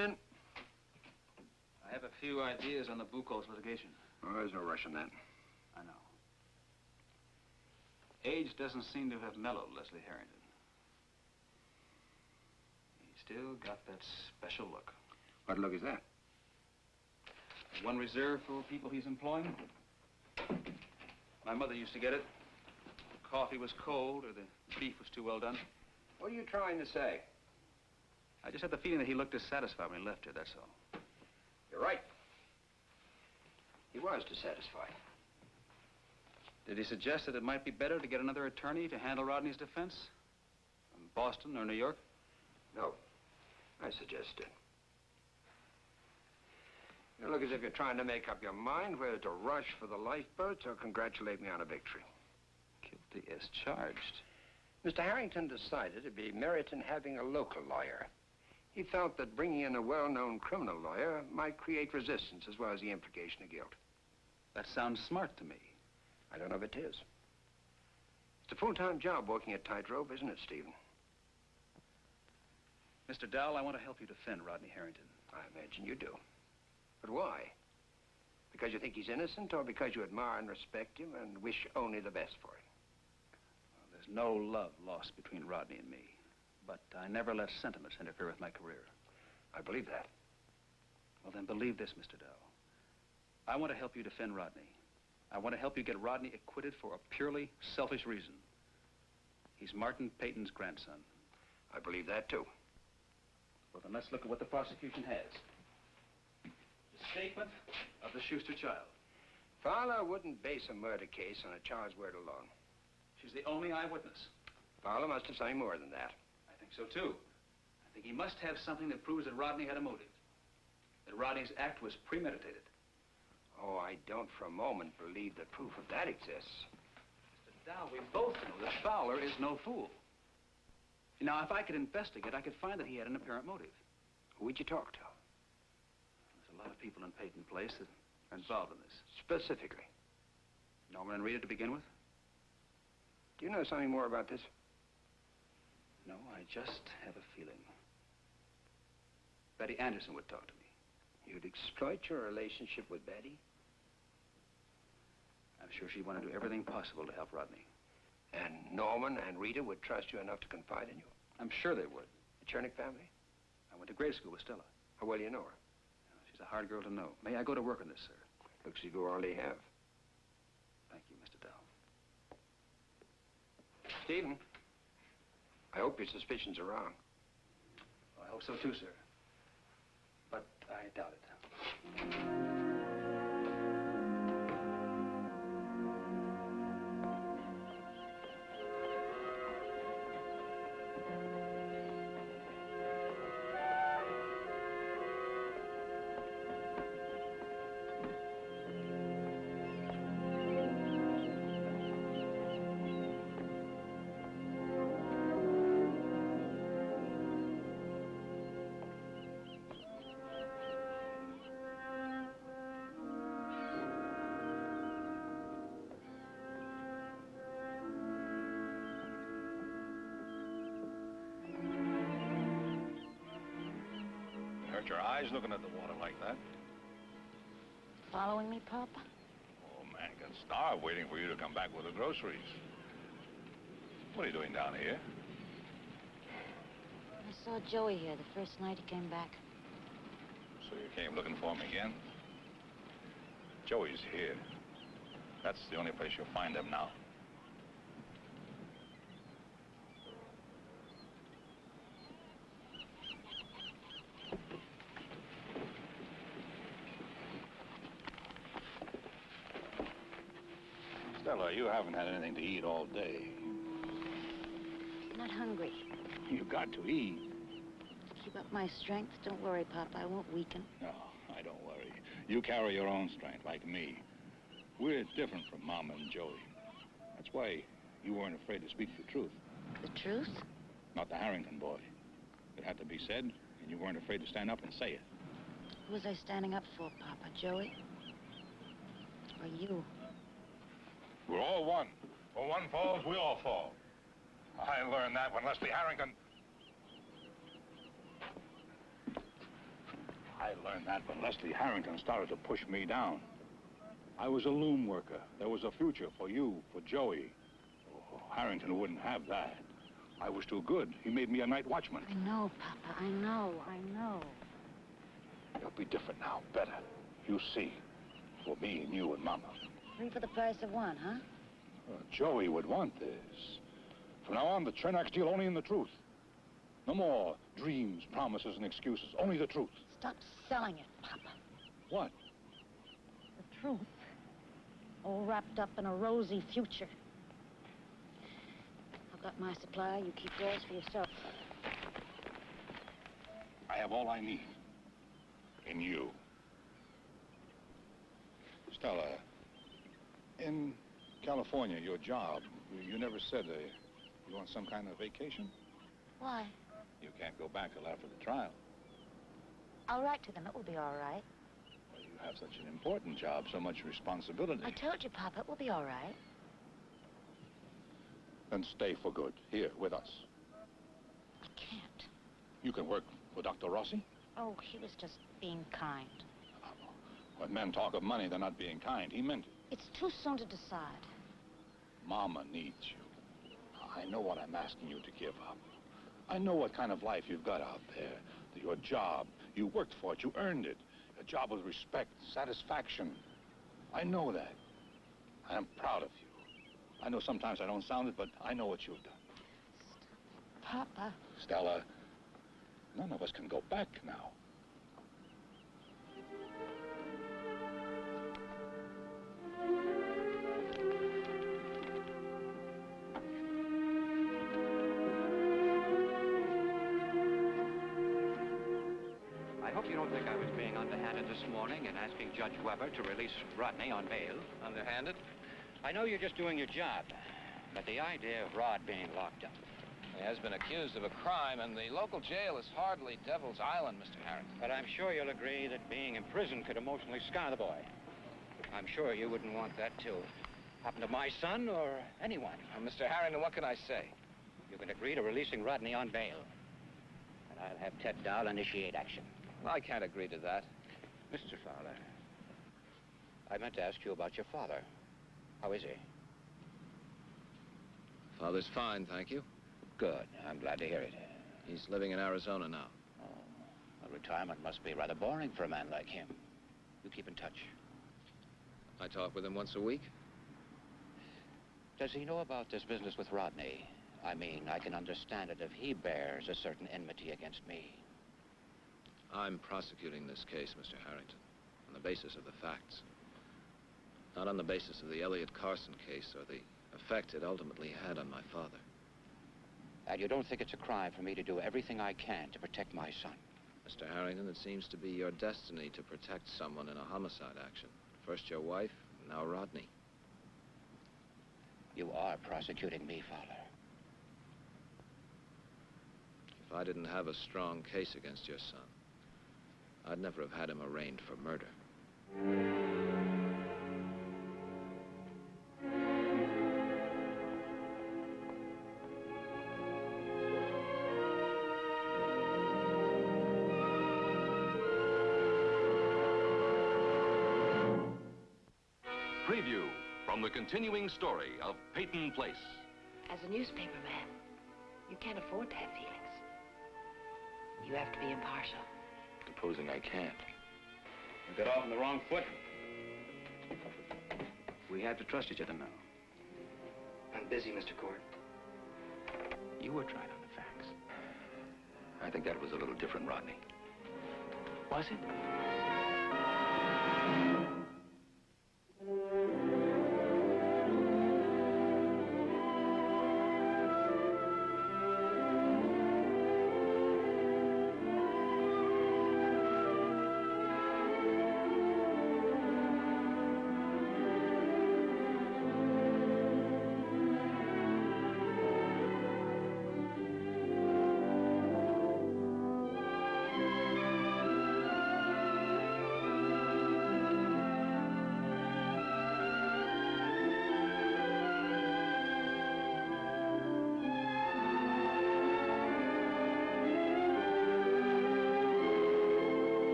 in. I have a few ideas on the Buchholz litigation. Oh, there's no rush on that. I know. Age doesn't seem to have mellowed Leslie Harrington. He's still got that special look. What look is that? One reserved for people he's employing. My mother used to get it. The coffee was cold or the beef was too well done. What are you trying to say? I just had the feeling that he looked dissatisfied when he left here, that's all. You're right. He was dissatisfied. Did he suggest that it might be better to get another attorney to handle Rodney's defense? From Boston or New York? No. I suggested. You look as if you're trying to make up your mind whether to rush for the lifeboats or congratulate me on a victory. Guilty as charged. Mr. Harrington decided it'd be merit in having a local lawyer. He felt that bringing in a well-known criminal lawyer might create resistance as well as the implication of guilt. That sounds smart to me. I don't know if it is. It's a full-time job working at tightrope, isn't it, Stephen? Mr. Dowell, I want to help you defend Rodney Harrington. I imagine you do. But why? Because you think he's innocent or because you admire and respect him and wish only the best for him? Well, there's no love lost between Rodney and me. But I never let sentiments interfere with my career. I believe that. Well, then believe this, Mr. Dowell. I want to help you defend Rodney. I want to help you get Rodney acquitted for a purely selfish reason. He's Martin Peyton's grandson. I believe that, too. Well, then let's look at what the prosecution has. The statement of the Schuster child. Fowler wouldn't base a murder case on a child's word alone. She's the only eyewitness. Fowler must have something more than that. I think so, too. I think he must have something that proves that Rodney had a motive. That Rodney's act was premeditated. Oh, I don't for a moment believe that proof of that exists. Mr. Dowell, we both know that Fowler is no fool. Now, if I could investigate, I could find that he had an apparent motive. Who would you talk to? There's a lot of people in Peyton Place that are involved in this. Specifically? Norman and Rita to begin with? Do you know something more about this? No, I just have a feeling. Betty Anderson would talk to me. You'd exploit your relationship with Betty? I'm sure she'd want to do everything possible to help Rodney. And Norman and Rita would trust you enough to confide in you? I'm sure they would. The Chernick family? I went to grade school with Stella. How well do you know her? She's a hard girl to know. May I go to work on this, sir? Looks as if you already have. Thank you, Mr. Dowell. Stephen, I hope your suspicions are wrong. Well, I hope so too, sir. But I doubt it. Hurt your eyes looking at the water like that? Following me, Papa? Oh, man can starve waiting for you to come back with the groceries. What are you doing down here? I saw Joey here the first night he came back. So you came looking for him again? Joey's here. That's the only place you'll find him now. Stella, you haven't had anything to eat all day. I'm not hungry. You got to eat. Keep up my strength. Don't worry, Papa. I won't weaken. No, I don't worry. You carry your own strength, like me. We're different from Mama and Joey. That's why you weren't afraid to speak the truth. The truth? Not the Harrington boy. It had to be said, and you weren't afraid to stand up and say it. Who was I standing up for, Papa? Joey? Or you? We're all one. When one falls, we all fall. I learned that when Leslie Harrington... I learned that when Leslie Harrington started to push me down. I was a loom worker. There was a future for you, for Joey. Oh, Harrington wouldn't have that. I was too good. He made me a night watchman. I know, Papa. I know. You'll be different now, better. You see. For me and you and Mama. 3 for the price of 1, huh? Joey would want this. From now on, the Chernaks deal only in the truth. No more dreams, promises, and excuses. Only the truth. Stop selling it, Papa. What? The truth. All wrapped up in a rosy future. I've got my supply. You keep yours for yourself. I have all I need. In you. Stella, in California, your job, you never said you want some kind of vacation? Why? You can't go back till after the trial. I'll write to them. It will be all right. Well, you have such an important job, so much responsibility. I told you, Papa, it will be all right. Then stay for good, here, with us. I can't. You can work for Dr. Rossi? Oh, he was just being kind. When men talk of money, they're not being kind. He meant it. It's too soon to decide. Mama needs you. I know what I'm asking you to give up. I know what kind of life you've got out there. Your job, you worked for it, you earned it. A job with respect, satisfaction. I know that. I am proud of you. I know sometimes I don't sound it, but I know what you've done. Papa. Stella, none of us can go back now. I hope you don't think I was being underhanded this morning in asking Judge Weber to release Rodney on bail. Underhanded? I know you're just doing your job, but the idea of Rod being locked up. He has been accused of a crime, and the local jail is hardly Devil's Island, Mr. Harrington. But I'm sure you'll agree that being in prison could emotionally scar the boy. I'm sure you wouldn't want that to happen to my son or anyone. Well, Mr. Harrington, what can I say? You can agree to releasing Rodney on bail. And I'll have Ted Dowell initiate action. Well, I can't agree to that. Mr. Fowler, I meant to ask you about your father. How is he? Father's fine, thank you. Good. I'm glad to hear it. He's living in Arizona now. Oh, well, retirement must be rather boring for a man like him. You keep in touch. I talk with him once a week. Does he know about this business with Rodney? I mean, I can understand it if he bears a certain enmity against me. I'm prosecuting this case, Mr. Harrington, on the basis of the facts. Not on the basis of the Elliot Carson case or the effect it ultimately had on my father. And you don't think it's a crime for me to do everything I can to protect my son? Mr. Harrington, it seems to be your destiny to protect someone in a homicide action. First your wife, now Rodney. You are prosecuting me, Fowler. If I didn't have a strong case against your son, I'd never have had him arraigned for murder. Preview from the continuing story of Peyton Place. As a newspaper man, you can't afford to have feelings. You have to be impartial. Supposing I can't. You got off on the wrong foot. We have to trust each other now. I'm busy, Mr. Court. You were tried on the facts. I think that was a little different, Rodney. Was it?